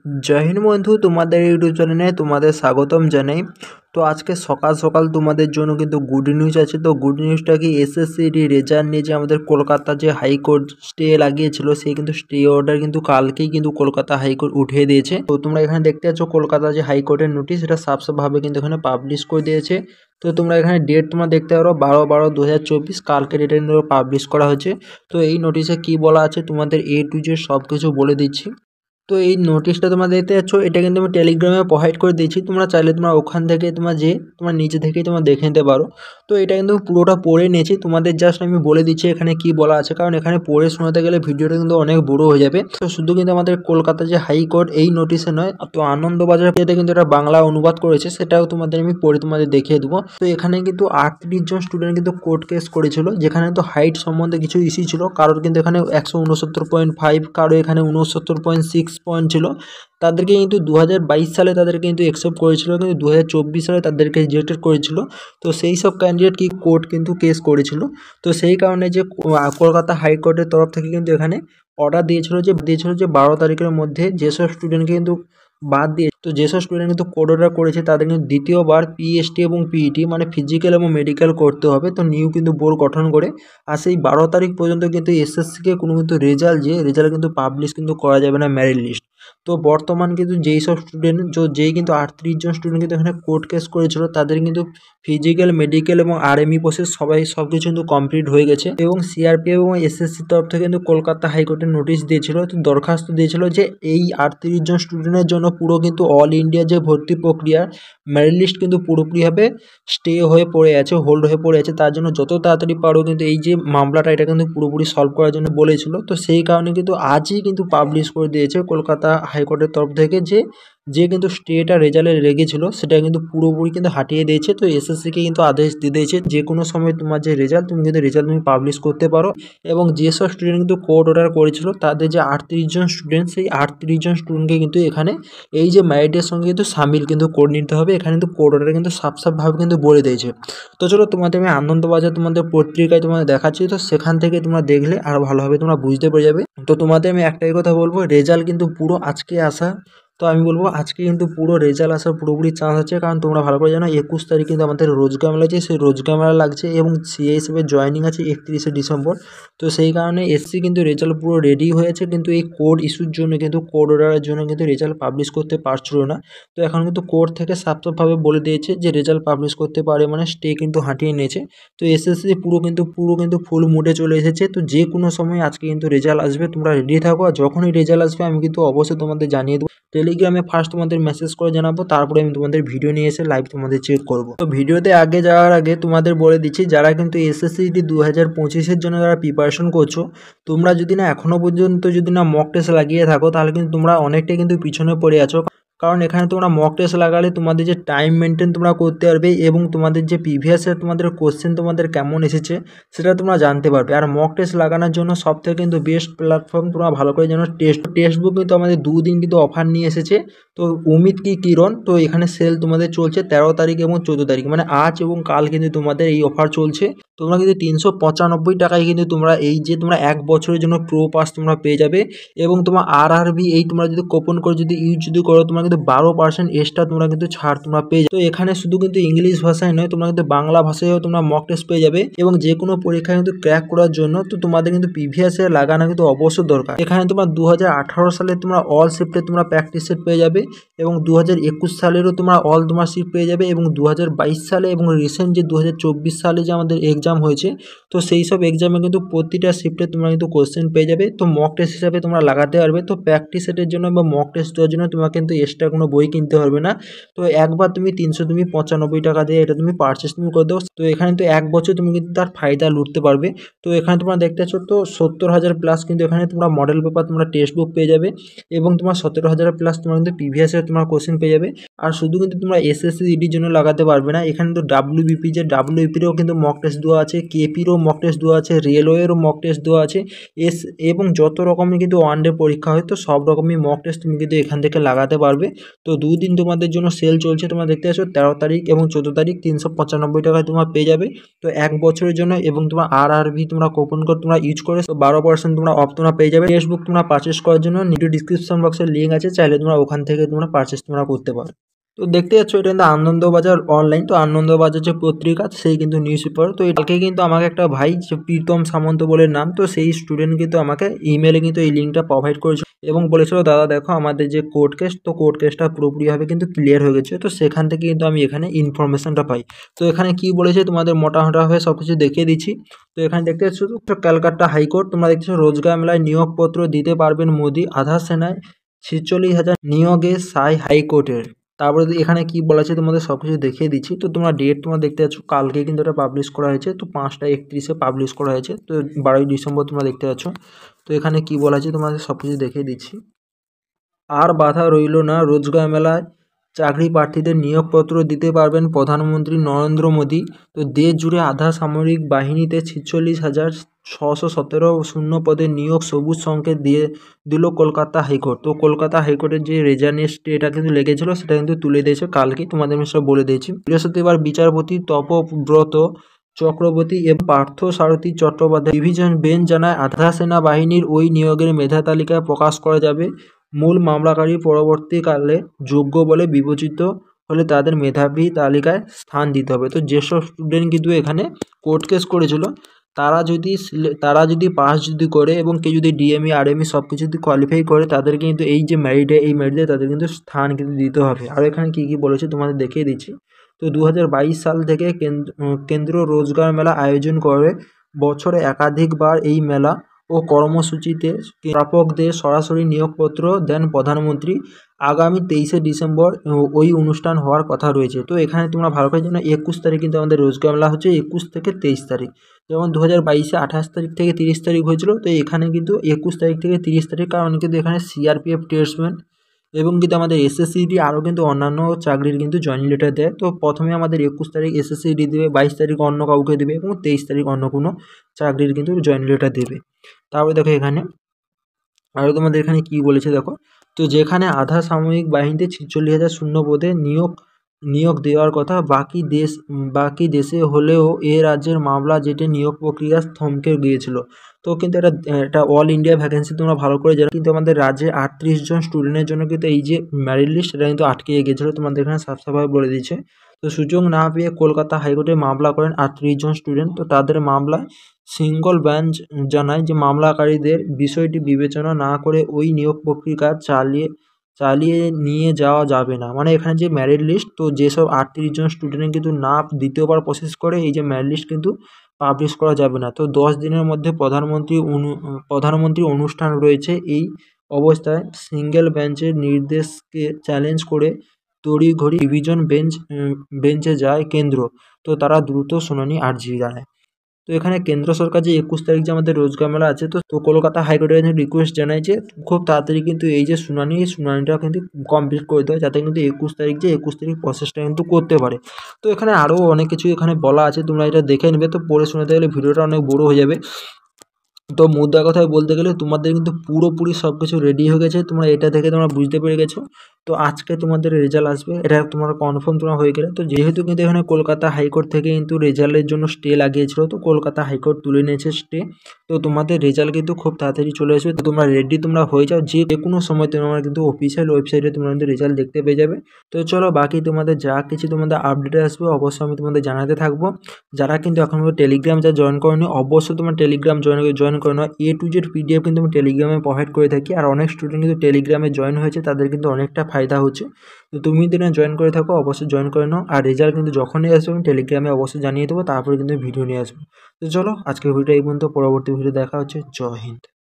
जय हिंद बंधु तुम्हारे यूट्यूब चैनले तुम्हारे स्वागतम जानाई। तो आज के सकाल सकाल तुम्हारे जोनो किन्तु गुड निউজ आछे। तो गुड निউজটা কি এসএসসি রেজাল্ট নিয়ে যে আমাদের কলকাতা যে হাইকোর্ট স্টে লাগিয়েছিল সেই কিন্তু স্টে অর্ডার কিন্তু কালকেই কিন্তু কলকাতা হাইকোর্ট উঠিয়ে দিয়েছে। তো তোমরা এখানে দেখতে পাচ্ছ কলকাতা যে হাইকোর্টের নোটিশ এটা সাফ সাফ ভাবে কিন্তু এখানে পাবলিশ করে দিয়েছে। তো তোমরা এখানে ডেট তোমরা দেখতে পারো 12/12/2024 কালকে ডেটে পাবলিশ করা হয়েছে। তো এই নোটিশে কি বলা আছে তোমাদের এ টু জেড সব কিছু বলে দিচ্ছি। তো এই নোটিশটা তোমরা দেখতে পাচ্ছ এটা কিন্তু আমি টেলিগ্রামে প্রোভাইড করে দিয়েছি। তোমরা চাইলে তোমরা ওখান থেকে তোমরা যে তোমার নিজে থেকেই তোমরা দেখে নিতে পারো। তো এটা কিন্তু পুরোটা পড়ে নিয়েছি, তোমাদের জাস্ট আমি বলে দিচ্ছি এখানে কি বলা আছে, কারণ এখানে পড়ে শোনাতে গেলে ভিডিওটা কিন্তু অনেক বড় হয়ে যাবে। তো শুধু কিন্তু আমাদের কলকাতা যে হাইকোর্ট এই নোটিশে নয়, তো আনন্দবাজার পেতে কিন্তু এটা বাংলা অনুবাদ করেছে, সেটাও তোমাদের আমি পড়ে তোমাদের দেখিয়ে দেবো। তো এখানে কিন্তু 38 জন স্টুডেন্ট কিন্তু কোর্ট কেস করেছিল, যেখানে তো হাইট সম্বন্ধে কিছু ইস্যু ছিল। কারোর কিন্তু এখানে 169.5, কারো এখানে 69.6 পয়েন্ট ছিল। তাদেরকে কিন্তু 2022 সালে তাদেরকে কিন্তু অ্যাকসেপ্ট করেছিল, কিন্তু 2024 সালে তাদেরকে রিজেক্টেড করেছিল। তো সেই সব ক্যান্ডিডেট কি কোর্ট কিন্তু কেস করেছিল। তো সেই কারণে যে কলকাতা হাইকোর্টের তরফ থেকে কিন্তু এখানে অর্ডার দিয়েছিল যে 12 তারিখের মধ্যে যেসব স্টুডেন্টকে কিন্তু বাদ দিয়ে, তো যেসব স্টুডেন্ট কিন্তু কোড অর্ডার করেছে তাদের কিন্তু দ্বিতীয়বার পিএসটি এবং পিইটি মানে ফিজিক্যাল এবং মেডিকেল করতে হবে। তো নিউ কিন্তু বোর্ড গঠন করে আর সেই 12 তারিখ পর্যন্ত কিন্তু এসএসসিকে কোনো কিন্তু রেজাল্ট কিন্তু পাবলিশ কিন্তু করা যাবে না, মেরিট লিস্ট। তো বর্তমান কিন্তু যেই সব স্টুডেন্ট যেই কিন্তু 38 জন স্টুডেন্ট কিন্তু এখানে কোর্ট কেস করেছিল তাদের কিন্তু ফিজিক্যাল মেডিকেল এবং আরএমই প্রসেস সব কিছু কিন্তু কমপ্লিট হয়ে গেছে। এবং সিআরপিএফ এবং এসএসসির তরফ থেকে কিন্তু কলকাতা হাইকোর্টে নোটিশ দিয়েছিল, তো দরখাস্ত দিয়েছিল যে এই 38 জন স্টুডেন্টের জন্য পুরো কিন্তু অল ইন্ডিয়া যে ভর্তি প্রক্রিয়া মেরিট লিস্ট কিন্তু পুরোপুরিভাবে স্টে হয়ে পড়ে আছে, হোল্ড হয়ে পড়ে আছে। তার জন্য যত তাড়াতাড়ি পারো কিন্তু এই যে মামলাটা এটা কিন্তু পুরোপুরি সলভ করার জন্য বলেছিল। তো সেই কারণে কিন্তু আজই কিন্তু পাবলিশ করে দিয়েছে কলকাতা হাইকোর্টের তরফ থেকে যে কিন্তু স্টেটা রেজাল্টে লেগেছিল সেটা কিন্তু পুরোপুরি কিন্তু হাটিয়ে দিয়েছে। তো এসএসসিকে কিন্তু আদেশ দিয়ে দিয়েছে যে কোনো সময় তোমার যে রেজাল্ট তুমি কিন্তু তুমি পাবলিশ করতে পারো। এবং যেসব স্টুডেন্ট কিন্তু কোর্ট অর্ডার করেছিল তাদের যে 38 জন স্টুডেন্ট, সেই 38 জন স্টুডেন্টকে কিন্তু এখানে এই যে মেরিটের সঙ্গে কিন্তু সামিল কিন্তু করে নিতে হবে। এখানে কিন্তু কোর্ট অর্ডার কিন্তু সাফভাবে কিন্তু বলে দিয়েছে। তো চলো তোমাদের আমি আনন্দবাজার তোমাদের পত্রিকায় তোমাদের দেখাচ্ছি, তো সেখান থেকে তোমরা দেখলে আর ভালোভাবে তোমরা বুঝতে পেরে যাবে। তো তোমাদের আমি একটাই কথা বলবো, রেজাল্ট কিন্তু পুরো আজকে আসা, তো আমি বলবো আজকে কিন্তু পুরো রেজাল্ট আসার পুরোপুরি চান্স আছে। কারণ তোমরা ভালো করে জানো 21 তারিখ কিন্তু আমাদের রোজগার মেলা আছে, সেই রোজগার মেলা লাগছে এবং সিএ হিসেবে জয়েনিং আছে 31শে ডিসেম্বর। তো সেই কারণে এসসি কিন্তু রেজাল্ট পুরো রেডি হয়েছে, কিন্তু এই কোড ইস্যুর জন্য কিন্তু কোড অর্ডারের জন্য কিন্তু রেজাল্ট পাবলিশ করতে পারছিল না। তো এখন কিন্তু কোর্ট থেকে সাফভাবে বলে দিয়েছে যে রেজাল্ট পাবলিশ করতে পারে, মানে স্টে কিন্তু হাঁটিয়ে নিয়েছে। তো এসএসসি পুরো কিন্তু ফুল মুডে চলে এসেছে। তো যে কোনো সময় আজকে কিন্তু রেজাল্ট আসবে, তোমরা রেডি থাকো। আর যখনই রেজাল্ট আসবে আমি কিন্তু অবশ্যই তোমাদের জানিয়ে দেবো। টেলিগ্রামে ফার্স্ট তোমাদের মেসেজ করে জানাবো, তারপরে আমি তোমাদের ভিডিও নিয়ে এসে লাইভ তোমাদের চেক করব। তো ভিডিওতে আগে যাওয়ার আগে তোমাদের বলে দিচ্ছি, যারা কিন্তু এসএসসি 2025-এর জন্য যারা প্রিপারেশন করছো, তোমরা যদি না এখনও পর্যন্ত যদি না মক টেস্ট লাগিয়ে থাকো তাহলে কিন্তু তোমরা অনেকটাই কিন্তু পিছনে পড়ে আছো। কারণ এখানে তোমরা মক টেস্ট লাগালে তোমাদের যে টাইম মেনটেন তোমরা করতে পারবে এবং তোমাদের যে প্রিভিয়াসের তোমাদের কোশ্চেন তোমাদের কেমন এসেছে সেটা তোমরা জানতে পারবে। আর মক টেস্ট লাগানোর জন্য সবথেকে কিন্তু বেস্ট প্ল্যাটফর্ম তোমরা ভালো করে জানো টেক্সট বুক কিন্তু আমাদের 2 দিন কিন্তু অফার নিয়ে এসেছে। তো অমিত কি কিরণ, তো এখানে সেল তোমাদের চলছে 13 তারিখ এবং 14 তারিখ, মানে আজ এবং কাল কিন্তু তোমাদের এই অফার চলছে। তোমরা কিন্তু 395 টাকায় কিন্তু তোমরা এই যে তোমরা 1 বছরের জন্য প্রো পাস তোমরা পেয়ে যাবে। এবং তোমার আরআরবি এই তোমরা যদি কোপন করে যদি ইউজ করো তোমরা কিন্তু 12% এক্সট্রা তোমরা কিন্তু ছাড় তোমরা পেয়ে যাবে। তো এখানে শুধু কিন্তু ইংলিশ ভাষায় নয়, তোমরা কিন্তু বাংলা ভাষায়ও তোমরা মক টেস্ট পেয়ে যাবে। এবং যে কোনো পরীক্ষা কিন্তু ক্র্যাক করার জন্য তো তোমাদের কিন্তু প্রিভিয়াসে লাগানো কিন্তু অবশ্যই দরকার। এখানে তোমরা 2018 সালে তোমরা অল শিফটে তোমরা প্র্যাকটিস সেট পেয়ে যাবে এবং 2021 সালেরও তোমরা অল তোমার শিফট পেয়ে যাবে এবং 2022 সালে এবং রিসেন্ট যে 2024 সালে যে আমাদের এক্সাম হয়েছে, তো সেই সব এক্সামে কিন্তু প্রতিটা শিফটে তোমরা কিন্তু কোশ্চেন পেয়ে যাবে। তো মক টেস্ট হিসাবে তোমরা লাগাতে পারবে। তো প্র্যাকটিস সেটের জন্য বা মক টেস্ট দেওয়ার জন্য তোমার কিন্তু এক্সট্রা কোনো বই কিনতে হবে না। তো একবার তুমি 395 টাকা দিয়ে এটা তুমি পারচেস তুমি করে দাও। তো এখানে তো 1 বছর তুমি কিন্তু তার ফায়দা লুটতে পারবে। তো এখানে তোমরা দেখতে পাচ্ছ তো 70,000 প্লাস কিন্তু এখানে তোমরা মডেল পেপার তোমরা টেক্সট বুক পেয়ে যাবে এবং তোমার 17,000 প্লাস তোমরা কিন্তু প্রিভিয়াসের তোমার কোশ্চেন পেয়ে যাবে। আর শুধু কিন্তু তোমরা এসএসসি ইডির জন্য লাগাতে পারবে না, এখানে তো ডাব্লিউবিপি যে ডাব্লিউবিপিরও কিন্তু মক টেস্ট দেওয়া আছে, কেপিরও মক টেস্ট দেওয়া আছে, রেলওয়েরও মক টেস্ট দেওয়া আছে, এবং যত রকমের কিন্তু ওয়ান ডে পরীক্ষা হয় তো সব রকমই মক টেস্ট তুমি কিন্তু এখান থেকে লাগাতে পারবে। তো 2 দিন তোমাদের জন্য সেল চলছে, তোমরা দেখতে পাচ্ছ 13 তারিখ এবং 14 তারিখ 395 টাকায় তোমরা পেয়ে যাবে। তো 1 বছরের জন্য এবং তোমার RRV তোমরা কুপন কোড তোমরা ইউজ করে 12% তোমরা অফ তোমরা পেয়ে যাবে। টেক্সট বুক তোমরা পারচেস করার জন্য নিচে ডিসক্রিপশন বক্সে লিঙ্ক আছে, চাইলে তোমরা ওখান থেকে তোমরা পারচেস তোমরা করতে পারো। তো দেখতে পাচ্ছ এটা কিন্তু আনন্দবাজার অনলাইন, তো আনন্দবাজার যে পত্রিকা সেই কিন্তু নিউজ পেপার। তো এটাকে কিন্তু আমাকে একটা ভাই যে প্রীতম সামন্ত বলে নাম, তো সেই স্টুডেন্ট কিন্তু আমাকে ইমেলে কিন্তু এই লিঙ্কটা প্রোভাইড করেছিল এবং বলেছিল দাদা দেখো আমাদের যে কোর্ট কেস, তো কোর্ট কেসটা পুরোপুরিভাবে কিন্তু ক্লিয়ার হয়ে গেছে। তো সেখান থেকে কিন্তু আমি এখানে ইনফরমেশনটা পাই। তো এখানে কি বলেছে তোমাদের মোটামোটাভাবে সব কিছু দেখিয়ে দিচ্ছি। তো এখানে দেখতে পাচ্ছ ক্যালকাটা হাইকোর্ট, তোমরা দেখছো রোজগার মেলায় নিয়োগপত্র দিতে পারবেন মোদি, আধার সেনায় 46,000 নিয়োগে সাই হাইকোর্টের। তারপরে এখানে কি বলা আছে তোমাদের সব কিছু দেখিয়ে দিচ্ছি। তো তোমরা ডেট তোমরা দেখতে পাচ্ছ কালকে কিন্তু এটা পাবলিশ করা হয়েছে, তো 5টা 31 পাবলিশ করা হয়েছে, তো 12ই ডিসেম্বর তোমরা দেখতে পাচ্ছ। তো এখানে কি বলা আছে তোমাদের সব কিছু দেখিয়ে দিচ্ছি। আর বাধা রইল না, রোজগার মেলায় চাকরি প্রার্থীদের নিয়োগপত্র দিতে পারবেন প্রধানমন্ত্রী নরেন্দ্র মোদী। তো দেশ জুড়ে আধা সামরিক বাহিনীতে 46,617 শূন্য পদে নিয়োগ সবুজ সংকেত দিয়ে দিল কলকাতা হাইকোর্ট। তো কলকাতা হাইকোর্টের যে রেজাল্ট এটা কিন্তু লেগেছিল সেটা কিন্তু তুলে দিয়েছে কালকে, তোমাদের আমি সব বলে দিয়েছি। বৃহস্পতিবার বিচারপতি তপব্রত চক্রবর্তী এবং পার্থ সারথী চট্টোপাধ্যায় ডিভিশন বেঞ্চ জানায় আধা সেনা বাহিনীর ওই নিয়োগের মেধা তালিকায় প্রকাশ করা যাবে। মূল মামলাকারী পরবর্তীকালে যোগ্য বলে বিবেচিত হলে তাদের মেধাবী তালিকায় স্থান দিতে হবে। তো যেসব স্টুডেন্ট কিন্তু এখানে কোর্ট কেস করেছিল তারা যদি পাস যদি করে এবং কেউ যদি ডিএমই আরএমই সব কিছু যদি কোয়ালিফাই করে তাদেরকে কিন্তু এই যে মেরিটে তাদের কিন্তু স্থান কিন্তু দিতে হবে। আর এখানে কী কী বলেছে তোমাদের দেখিয়ে দিচ্ছি। তো 2022 সাল থেকে কেন্দ্র রোজগার মেলা আয়োজন করে, বছরে একাধিকবার এই মেলা ও কর্মসূচিতে প্রাপকদের সরাসরি নিয়োগপত্র দেন প্রধানমন্ত্রী। আগামী 23শে ডিসেম্বর ওই অনুষ্ঠান হওয়ার কথা রয়েছে। তো এখানে তোমরা ভালো করে জানো 21 তারিখ কিন্তু আমাদের রোজগার মেলা হচ্ছে, 21 থেকে 23 তারিখ। যেমন 2022-এ 28 তারিখ থেকে 30 তারিখ হয়েছিল, তো এখানে কিন্তু 21 তারিখ থেকে 30 তারিখ, কারণ কিন্তু এখানে সিআরপিএফ ট্রেডসম্যান এবং কিন্তু আমাদের এসএসসিডি আরও কিন্তু অন্যান্য চাকরির কিন্তু জয়েনিং লেটার দেয়। তো প্রথমে আমাদের 21 তারিখ এসএসসিডি দেবে, 22 তারিখ অন্য কাউকে দেবে এবং 23 তারিখ অন্য কোনো চাকরির কিন্তু জয়েনিং লেটার দেবে। তারপরে দেখো এখানে আরও তোমাদের এখানে কি বলেছে দেখো। তো যেখানে আধা সামরিক বাহিনীতে 46,000 শূন্য পদে নিয়োগ দেওয়ার কথা, বাকি দেশে হলেও এ রাজ্যের মামলা যেটি নিয়োগ প্রক্রিয়া থমকে গিয়েছিল। তো কিন্তু এটা অল ইন্ডিয়া ভ্যাকেন্সি তোমরা ভালো করে জানো, কিন্তু আমাদের রাজ্যে 38 জন স্টুডেন্টের জন্য কিন্তু এই যে মেরিট লিস্ট সেটা কিন্তু আটকে গিয়েছিলো, তোমাদের এখানে সাফসাফাই বলে দিয়েছে। তো সুযোগ না পেয়ে কলকাতা হাইকোর্টে মামলা করেন 38 জন স্টুডেন্ট। তো তাদের মামলায় সিঙ্গল বেঞ্চ জানায় যে মামলাকারীদের বিষয়টি বিবেচনা না করে ওই নিয়োগ প্রক্রিয়া চালিয়ে নিয়ে যাওয়া যাবে না। মানে এখানে যে মেরিট লিস্ট, তো যেসব 38 জন স্টুডেন্ট কিন্তু না দ্বিতীয়বার প্রসেস করে এই যে মেরিট লিস্ট কিন্তু পাবলিশ করা যাবে না। তো 10 দিনের মধ্যে প্রধানমন্ত্রী অনুষ্ঠান রয়েছে। এই অবস্থায় সিঙ্গেল বেঞ্চের নির্দেশকে চ্যালেঞ্জ করে তড়িঘড়ি ডিভিশন বেঞ্চে যায় কেন্দ্র। তো তারা দ্রুত শুনানি আর্জি জানায়। তো এখানে কেন্দ্র সরকার যে 21 তারিখ যে আমাদের রোজগার মেলা আছে, তো কলকাতা হাইকোর্টের কাছে রিকোয়েস্ট জানায় যে খুব তাড়াতাড়ি কিন্তু এই যে শুনানিটা কিন্তু কমপ্লিট করে দেয়, যাতে কিন্তু 21 তারিখ প্রসেসটা কিন্তু করতে পারে। তো এখানে আরও অনেক কিছু এখানে বলা আছে, তোমরা এটা দেখে নেবে। তো পড়ে শোনাতে গেলে ভিডিওটা অনেক বড়ো হয়ে যাবে। তো মুদ্রা কথায় বলতে গেলে তোমাদের কিন্তু পুরোপুরি সব কিছু রেডি হয়ে গেছে, তোমরা এটা দেখে তোমরা বুঝতে পেরে গেছো। তো আজকে তোমাদের রেজাল্ট আসবে, এটা তোমার কনফার্ম তোমরা হয়ে গেলে। তো যেহেতু কিন্তু এখানে কলকাতা হাইকোর্ট থেকে কিন্তু রেজাল্টের জন্য স্টে লাগিয়েছিল, তো কলকাতা হাইকোর্ট তুলে নিয়েছে স্টে। তো তোমাদের রেজাল্ট কিন্তু খুব তাড়াতাড়ি চলে আসবে। তো তোমরা রেডি তোমরা হয়ে যাও, যে কোনো সময় তোমরা কিন্তু অফিসিয়াল ওয়েবসাইটে তোমরা কিন্তু রেজাল্ট দেখতে পেয়ে যাবে। তো চলো বাকি তোমাদের যা কিছু তোমাদের আপডেট আসবে অবশ্যই আমি তোমাদের জানাতে থাকবো। যারা কিন্তু এখন টেলিগ্রাম জয়েন করেনি অবশ্যই তোমার টেলিগ্রাম জয়েন করে নাও। A to Z PDF কিন্তু আমি টেলিগ্রামে প্রোভাইড করে থাকি, আর অনেক স্টুডেন্ট কিন্তু টেলিগ্রামে জয়েন হয়েছে, তাদের কিন্তু অনেকটা ফায়দা হচ্ছে। তো তুমি যদি জয়েন করে থাকো অবশ্যই জয়েন করে নাও, আর রেজাল্ট কিন্তু যখনই আসবে আমি টেলিগ্রামে অবশ্যই জানিয়ে দেবো, তারপরে কিন্তু ভিডিও নিয়ে আসবো। তো চলো আজকের ভিডিও এই পর্যন্ত, পরবর্তী ভিডিও দেখা হচ্ছে। জয় হিন্দ।